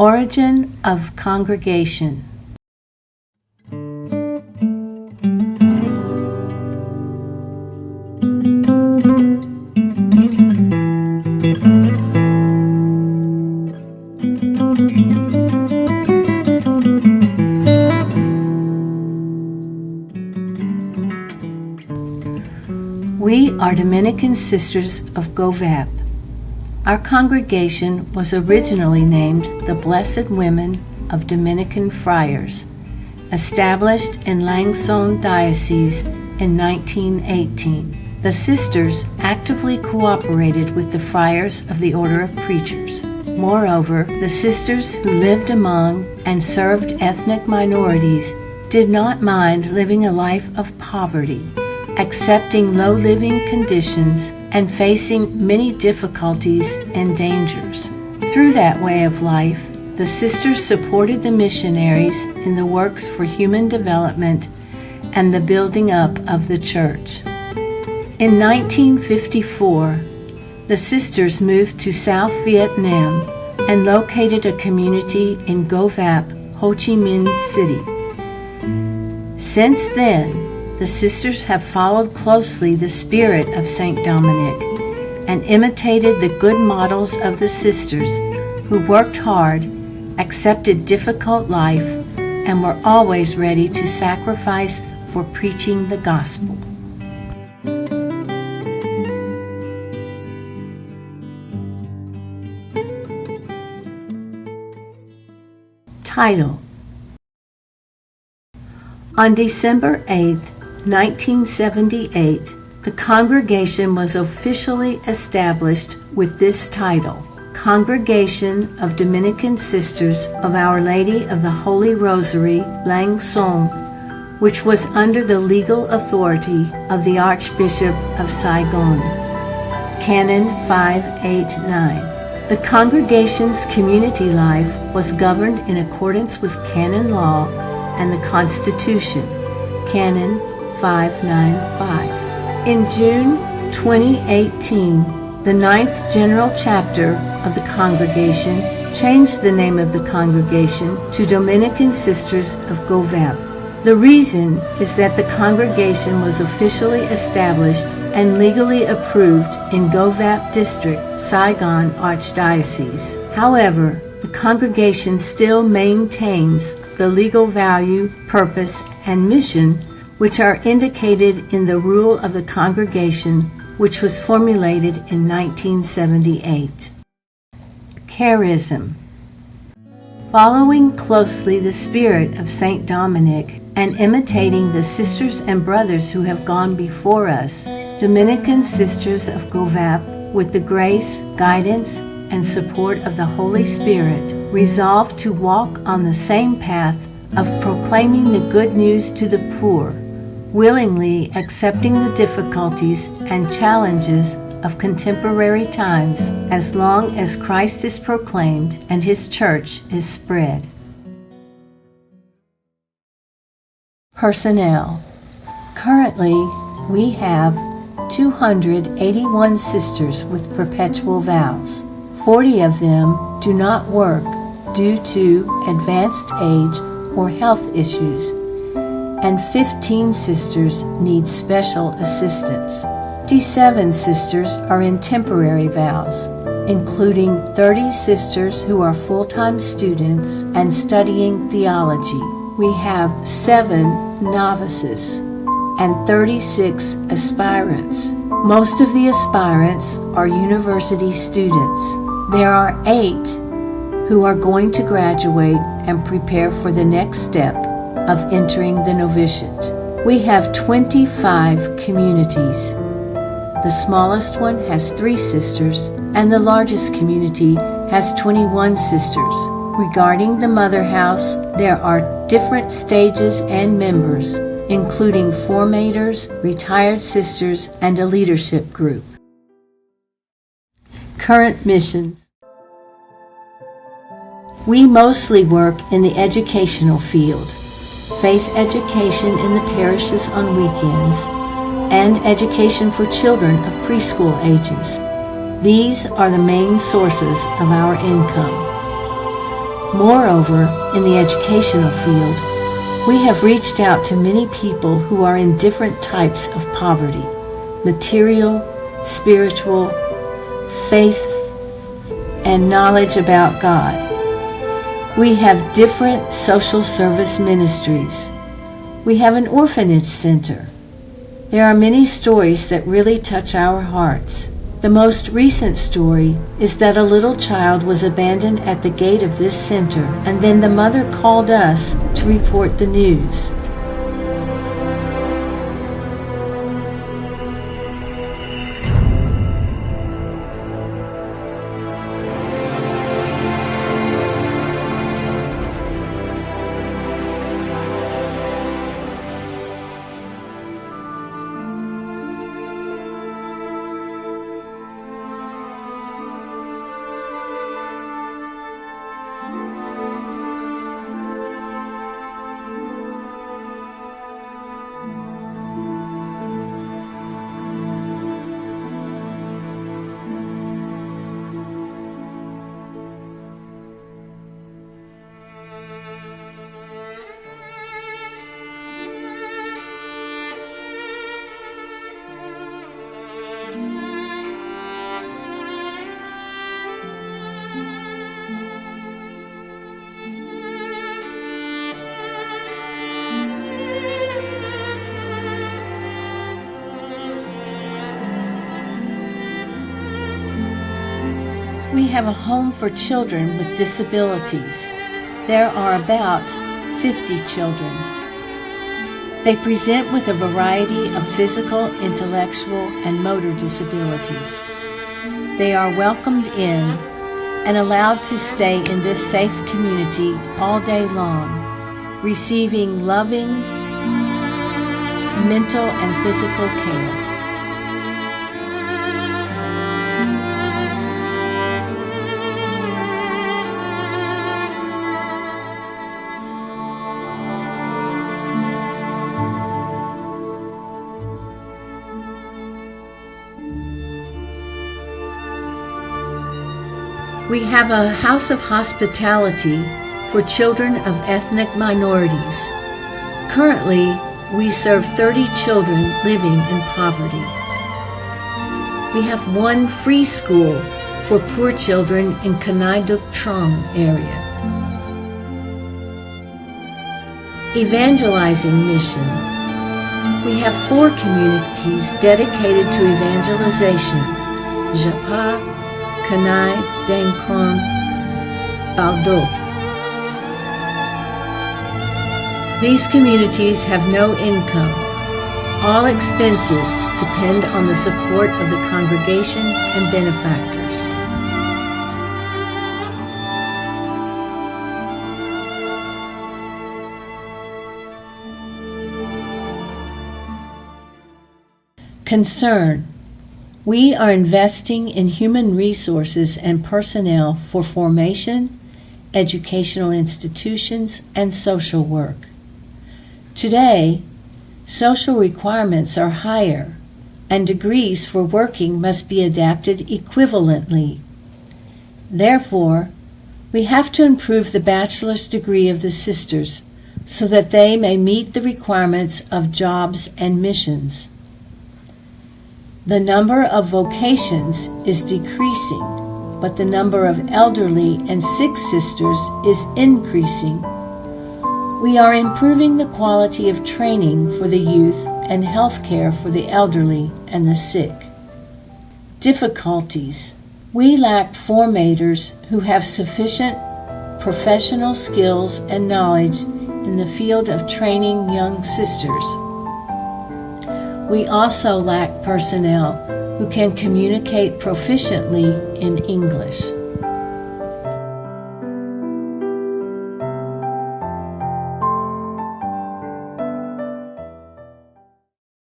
Origin of congregation. We are Dominican Sisters of Go Vap. Our congregation was originally named the Blessed Women of Dominican Friars, established in Lang Son Diocese in 1918. The sisters actively cooperated with the friars of the Order of Preachers. Moreover, the sisters who lived among and served ethnic minorities did not mind living a life of poverty, accepting low living conditions and facing many difficulties and dangers. Through that way of life, the sisters supported the missionaries in the works for human development and the building up of the church. In 1954, the sisters moved to South Vietnam and located a community in Go Vap, Ho Chi Minh City. Since then, the sisters have followed closely the spirit of Saint Dominic and imitated the good models of the sisters who worked hard, accepted difficult life, and were always ready to sacrifice for preaching the gospel. Title: On December 8th, 1978, the congregation was officially established with this title, Congregation of Dominican Sisters of Our Lady of the Holy Rosary, Lang Son, which was under the legal authority of the Archbishop of Saigon. Canon 589. The congregation's community life was governed in accordance with canon law and the Constitution, Canon 595. In June 2018, the 9th General Chapter of the congregation changed the name of the congregation to Dominican Sisters of Go Vap. The reason is that the congregation was officially established and legally approved in Go Vap District, Saigon Archdiocese. However, the congregation still maintains the legal value, purpose, and mission which are indicated in the rule of the congregation, which was formulated in 1978. Charism. Following closely the spirit of Saint Dominic and imitating the sisters and brothers who have gone before us, Dominican Sisters of Go Vap, with the grace, guidance, and support of the Holy Spirit, resolve to walk on the same path of proclaiming the good news to the poor, willingly accepting the difficulties and challenges of contemporary times as long as Christ is proclaimed and His church is spread. Personnel. Currently, we have 281 sisters with perpetual vows. 40 of them do not work due to advanced age or health issues, and 15 sisters need special assistance. 57 sisters are in temporary vows, including 30 sisters who are full-time students and studying theology. We have 7 novices and 36 aspirants. Most of the aspirants are university students. There are 8 who are going to graduate and prepare for the next step of entering the novitiate. We have 25 communities. The smallest one has 3 sisters, and the largest community has 21 sisters. Regarding the Mother House, there are different stages and members, including formators, retired sisters, and a leadership group. Current missions. We mostly work in the educational field, faith education in the parishes on weekends, and education for children of preschool ages. These are the main sources of our income. Moreover, in the educational field, we have reached out to many people who are in different types of poverty: material, spiritual, faith, and knowledge about God. We have different social service ministries. We have an orphanage center. There are many stories that really touch our hearts. The most recent story is that a little child was abandoned at the gate of this center, and then the mother called us to report the news. We have a home for children with disabilities. There are about 50 children. They present with a variety of physical, intellectual, and motor disabilities. They are welcomed in and allowed to stay in this safe community all day long, receiving loving mental and physical care. We have a house of hospitality for children of ethnic minorities. Currently, we serve 30 children living in poverty. We have one free school for poor children in Kanai Duk Trong area. Evangelizing mission. We have 4 communities dedicated to evangelization: Japa, Kanai, Dang Kron, Baldo. These communities have no income. All expenses depend on the support of the congregation and benefactors. Concern. We are investing in human resources and personnel for formation, educational institutions, and social work. Today, social requirements are higher, and degrees for working must be adapted equivalently. Therefore, we have to improve the bachelor's degree of the sisters so that they may meet the requirements of jobs and missions. The number of vocations is decreasing, but the number of elderly and sick sisters is increasing. We are improving the quality of training for the youth and health care for the elderly and the sick. Difficulties. We lack formators who have sufficient professional skills and knowledge in the field of training young sisters. We also lack personnel who can communicate proficiently in English.